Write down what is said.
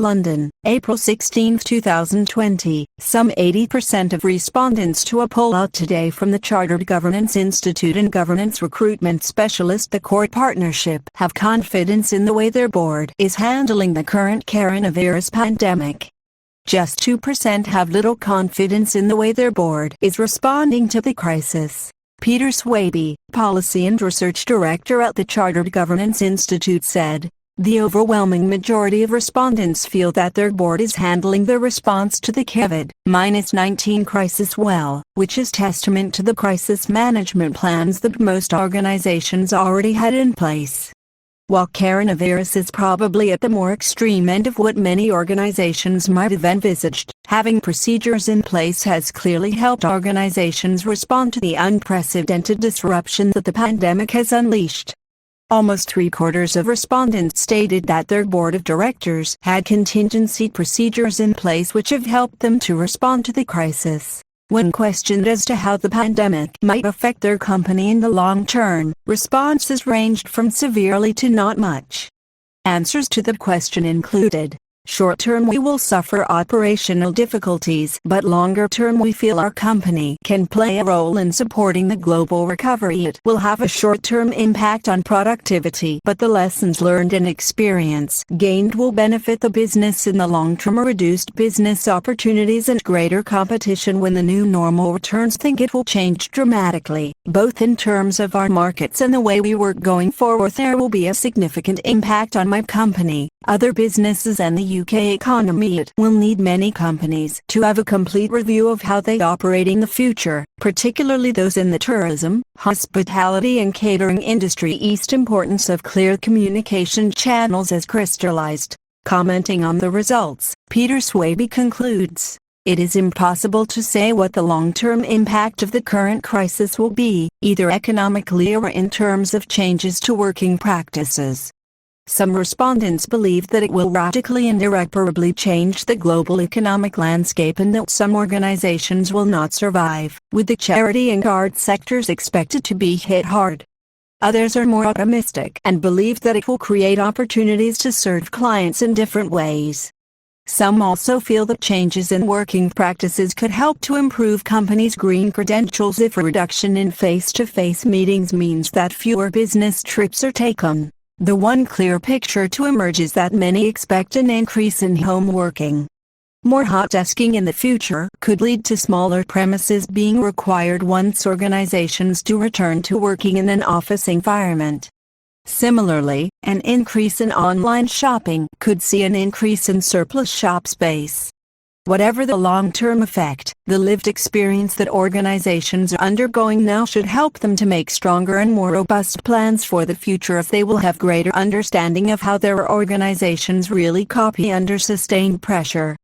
London, April 16, 2020. Some 80% of respondents to a poll out today from the Chartered Governance Institute and governance recruitment specialist The Core Partnership have confidence in the way their board is handling the current coronavirus pandemic. Just 2% have little confidence in the way their board is responding to the crisis. Peter Swabey, Policy and Research Director at the Chartered Governance Institute said, "The overwhelming majority of respondents feel that their board is handling the response to the COVID-19 crisis well, which is testament to the crisis management plans that most organizations already had in place." While coronavirus is probably at the more extreme end of what many organizations might have envisaged, having procedures in place has clearly helped organizations respond to the unprecedented disruption that the pandemic has unleashed. Almost 3/4 of respondents stated that their board of directors had contingency procedures in place which have helped them to respond to the crisis. When questioned as to how the pandemic might affect their company in the long term, responses ranged from severely to not much. Answers to the question included, "Short-term we will suffer operational difficulties, but longer-term we feel our company can play a role in supporting the global recovery. It will have a short-term impact on productivity, but the lessons learned and experience gained will benefit the business in the long term. Reduced business opportunities and greater competition when the new normal returns. Think it will change dramatically, both in terms of our markets and the way we work going forward. There will be a significant impact on my company, other businesses and the UK economy. It will need many companies to have a complete review of how they operate in the future, particularly those in the tourism, hospitality and catering industry. East importance of clear communication channels as crystallized." Commenting on the results, Peter Swabey concludes, "It is impossible to say what the long-term impact of the current crisis will be, either economically or in terms of changes to working practices." Some respondents believe that it will radically and irreparably change the global economic landscape and that some organizations will not survive, with the charity and art sectors expected to be hit hard. Others are more optimistic and believe that it will create opportunities to serve clients in different ways. Some also feel that changes in working practices could help to improve companies' green credentials if a reduction in face-to-face meetings means that fewer business trips are taken. The one clear picture to emerge is that many expect an increase in home working. More hot desking in the future could lead to smaller premises being required once organizations do return to working in an office environment. Similarly, an increase in online shopping could see an increase in surplus shop space. Whatever the long-term effect, the lived experience that organizations are undergoing now should help them to make stronger and more robust plans for the future, if they will have greater understanding of how their organizations really copy under sustained pressure.